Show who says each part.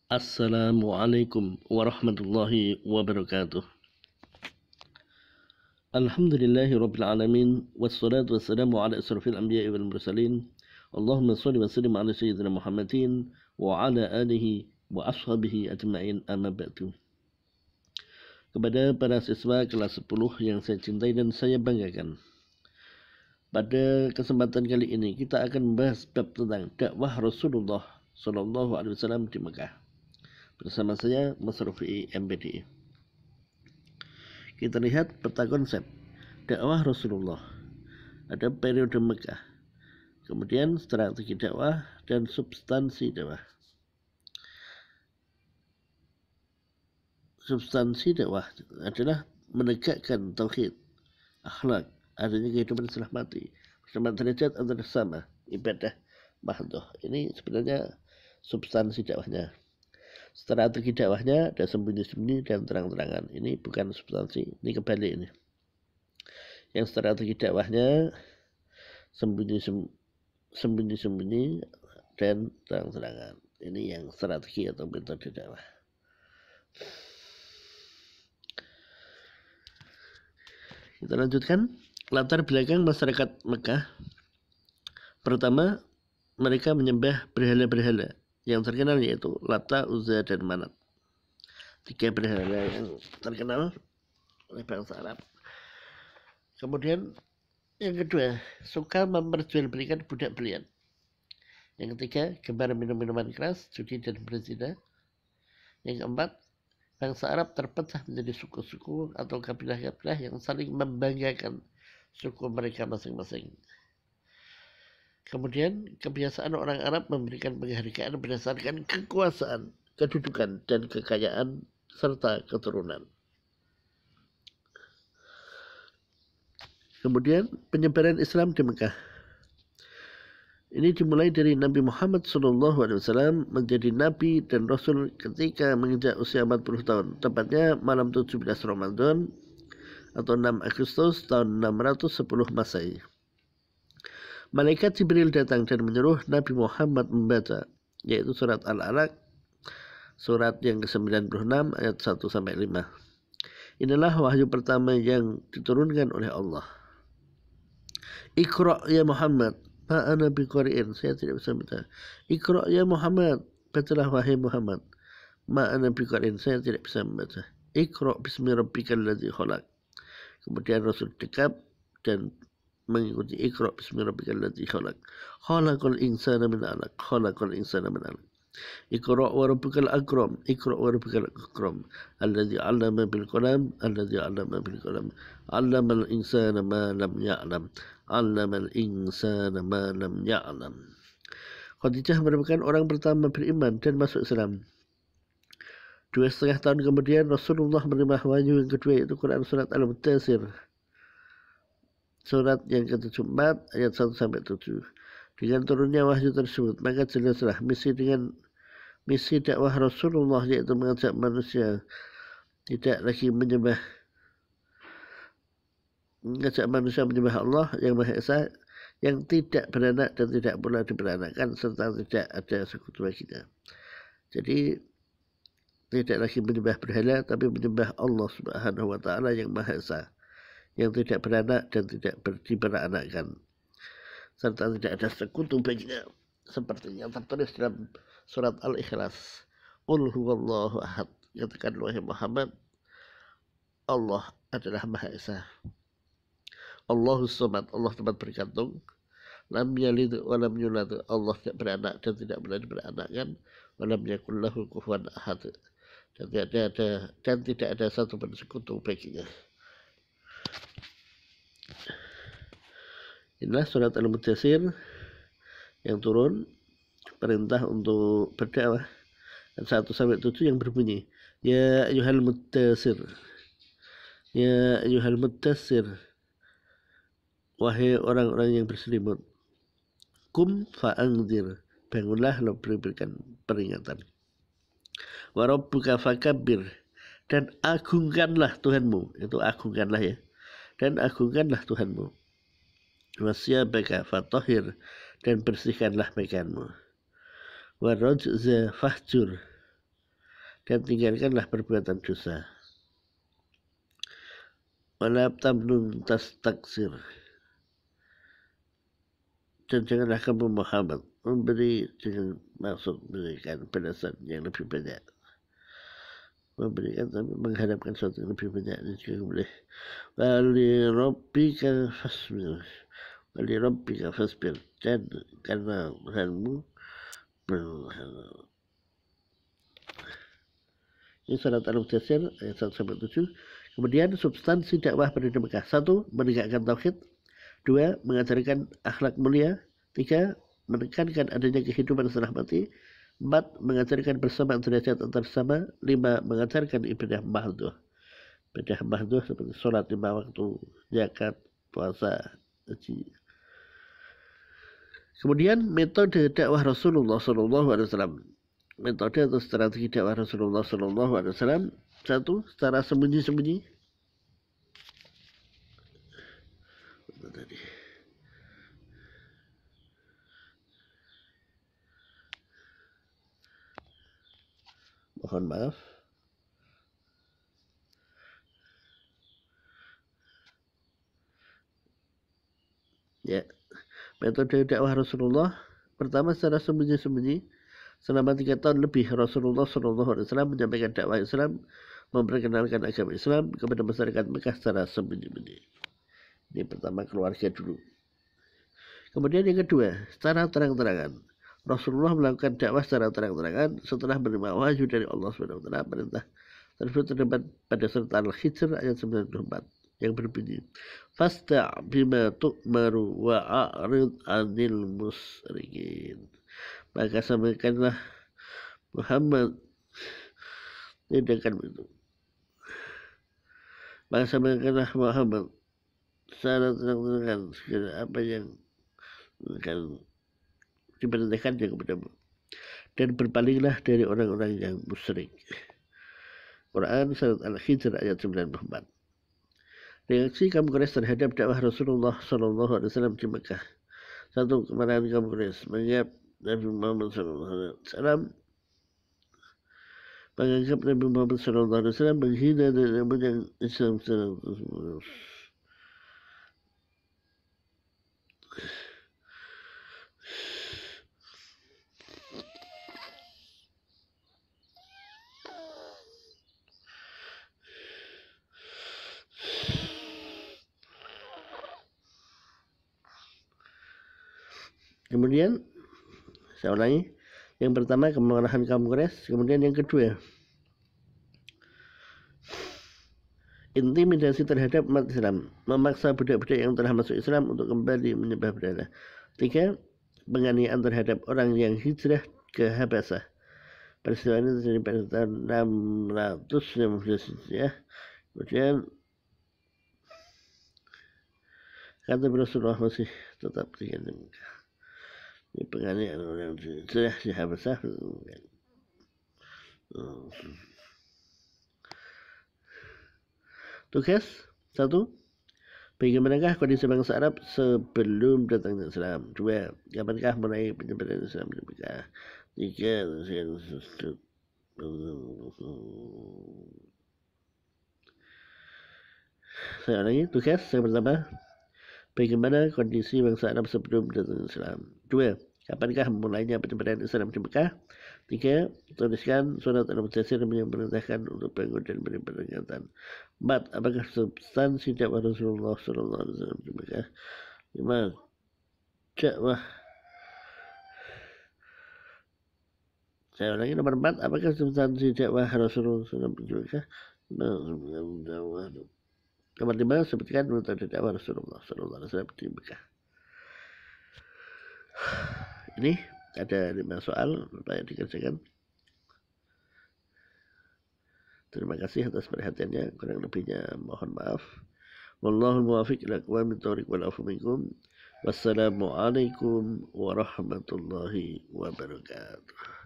Speaker 1: Assalamualaikum warahmatullahi wabarakatuh. Alhamdulillahi rabbil alamin, wassalatu wassalamu ala asrafil anbiya'i wal mursalin. Allahumma shalli wa sallim ala sayyidina Muhammadin wa ala alihi wa ashabihi ajma'in, amma ba'du. Kepada para siswa kelas 10 yang saya cintai dan saya banggakan, pada kesempatan kali ini kita akan membahas bab tentang dakwah Rasulullah sallallahu alaihi wasallam di Mekah. Bersama saya Mas Rufi MPDI. Kita lihat peta konsep dakwah Rasulullah. Ada periode Mekah, kemudian strategi dakwah dan substansi dakwah. Substansi dakwah adalah menegakkan tauhid, akhlak, adanya kehidupan setelah mati, bersama derajat antara sama, ibadah mahdhah. Ini sebenarnya substansi dakwahnya. Strategi dakwahnya ada sembunyi-sembunyi dan terang-terangan. Ini bukan substansi, ini kebalik ini. Yang strategi dakwahnya sembunyi-sembunyi dan terang-terangan. Ini yang strategi atau metode dakwah. Kita lanjutkan. Latar belakang masyarakat Mekah. Pertama, mereka menyembah berhala-berhala yang terkenal, yaitu Lata, Uzza, dan Manat. 3 berhala yang terkenal oleh bangsa Arab. Kemudian yang kedua, suka memperjualbelikan budak belian. Yang ketiga, gemar minum minuman keras, judi, dan berzina. Yang keempat, bangsa Arab terpecah menjadi suku-suku atau kabilah-kabilah yang saling membanggakan suku mereka masing-masing. Kemudian kebiasaan orang Arab memberikan penghargaan berdasarkan kekuasaan, kedudukan, dan kekayaan serta keturunan. Kemudian penyebaran Islam di Mekah. Ini dimulai dari Nabi Muhammad SAW menjadi Nabi dan Rasul ketika menginjak usia 40 tahun, tepatnya malam 17 Ramadan atau 6 Agustus tahun 610 Masehi. Malaikat Jibril datang dan menyuruh Nabi Muhammad membaca, yaitu surat Al-Alaq, surat yang ke-96 ayat 1-5. Inilah wahyu pertama yang diturunkan oleh Allah. Iqra' ya Muhammad, ma'ana biqari'in, saya tidak bisa baca. Iqra' ya Muhammad, bacalah wahai Muhammad. Ma'ana biqari'in, saya tidak bisa membaca. Iqra' bismi rabbikal ladzi khalaq. Kemudian Rasul dekat dan mengikuti Iqra' bismi rabbikal ladzi khalaq. Khalaqal insana min 'alaq. Khalaqal insana min 'alaq. Iqra' wa rabbukal akram. Iqra' wa rabbukal akram. Alladzi 'allama bil qalam. Alladzi 'allama bil qalam. 'Allamal insana ma lam ya'lam. 'Allamal insana ma lam ya'lam. Khadijah merupakan orang pertama beriman dan masuk Islam. 2,5 tahun kemudian Rasulullah menerima wahyu yang kedua, yaitu Quran surat Al-Mudaththir, surat yang ke-74 ayat 1-7. Dengan turunnya wahyu tersebut, maka jelaslah misi dakwah Rasulullah, yaitu mengajak manusia tidak lagi menyembah Allah yang Maha Esa, yang tidak beranak dan tidak pula diberanakkan, serta tidak ada sekutu baginya. Jadi tidak lagi menyembah berhala, tapi menyembah Allah Subhanahu wa Ta'ala yang Maha Esa, yang tidak beranak dan tidak diberanakkan, serta tidak ada sekutu baginya, seperti yang tertulis dalam surat Al-Ikhlas. Qul huwallahu ahad, katakan wahai Muhammad, Allah adalah Maha Esa. Allahus samad, Allah tempat bergantung. Lam yalid wa lam yulad, Allah tidak beranak dan tidak pernah diberanakkan. Wa lam yakul lahu kufuwan ahad, dan tidak ada satu pun sekutu baginya. Inilah surat Al-Mudaththir yang turun, perintah untuk berdakwah, 1-7 yang berbunyi, Ya ayyuhal mudaththir, Ya ayyuhal mudaththir, wahai orang-orang yang berselimut. Kum fa'anzir, bangunlah lalu berikan peringatan. Wa rabbuka fakabbir, dan agungkanlah Tuhanmu, itu agungkanlah ya, dan agungkanlah Tuhanmu. Wasyabaka fatahhir, dan bersihkanlah pakaianmu. Warajza fahjur, dan tinggalkanlah perbuatan dosa. Wala tamnun tastaksir, dan janganlah kamu Muhammad memberi dengan maksud memberikan balasan yang lebih banyak. Memberikan tapi mengharapkan sesuatu yang lebih banyak ini juga boleh. Wali rabbika fasbir, wali rabbika fasbir, dan karena Tuhanmu ini surat Al-Mudaththir ayat 1-7. Kemudian substansi dakwah penduduk Mekah: 1. Menegakkan tauhid. 2. Mengajarkan akhlak mulia. 3. Menekankan adanya kehidupan setelah mati. 4. Mengajarkan bersamaan derajat antar sesama. 5. Mengajarkan ibadah mahdoh. Ibadah mahdoh seperti sholat 5 waktu, zakat, puasa, haji. Kemudian metode dakwah Rasulullah SAW. Metode atau strategi dakwah Rasulullah SAW. 1. Secara sembunyi-sembunyi. Mohon maaf. Ya, metode dakwah Rasulullah pertama secara sembunyi-sembunyi. Selama 3 tahun lebih Rasulullah SAW menyampaikan dakwah Islam, memperkenalkan agama Islam kepada masyarakat Mekah secara sembunyi-sembunyi. Ini pertama, keluarga dulu. Kemudian yang kedua, secara terang-terangan. Rasulullah melakukan dakwah secara terang-terangan setelah menerima wahyu dari Allah SWT. Perintah tersebut terdapat pada surat Al-Hijr ayat 94 yang berbunyi, fasta' bima tu'maru wa'arid 'anil musyrikin. Maka sampaikanlah Muhammad tindakan itu. Maka sampaikanlah Muhammad secara terang-terangan segala apa yang akan diperintahkannya kepadamu, dan berpalinglah dari orang-orang yang musyrik. Quran surat Al-Hijr ayat 94. Reaksi kaum Quraisy terhadap dakwah Rasulullah SAW di Mekah. 1. Kemarahan kaum Quraisy menganggap Nabi Muhammad SAW menghina dan menyerang Islam secara terus-menerus. Kemudian saya ulangi, yang pertama kemarahan kaum Quraisy, kemudian yang kedua intimidasi terhadap umat Islam, memaksa budak-budak yang telah masuk Islam untuk kembali menyembah berhala. 3. Penganiayaan terhadap orang yang hijrah ke Habasah. Peristiwa ini terjadi pada tahun 615 Hijriah. Kemudian kata Rasulullah masih tetap tinggal di Mekah. Ini penganiayaan orang yang hijrah di Habasah. Tugas 1. Bagaimanakah kondisi bangsa Arab sebelum datangnya Islam? 2. Kapankah mulai penyebaran Islam di Mekah? 3. Saya ulangi, tugas yang pertama, bagaimana kondisi bangsa Arab sebelum datangnya Islam? 2. Kapankah mulainya penyebaran Islam di Mekah? 3. Tuliskan surat Al-Mudaththir yang memerintahkan untuk bangun dan beri peringatan. 4. Apakah substansi dakwah Rasulullah SAW di Mekah? 5. Dakwah. Saya ulangi, nomor 4. Apakah substansi dakwah Rasulullah SAW di Mekah? Nomor 5. Sebutkan metode dakwah Rasulullah SAW di Mekah. Ini ada 5 soal supaya dikerjakan. Terima kasih atas perhatiannya. Kurang lebihnya mohon maaf. Wallahul muwaffiq ila aqwamit thoriq wal afu minkum. Wassalamualaikum warahmatullahi wabarakatuh.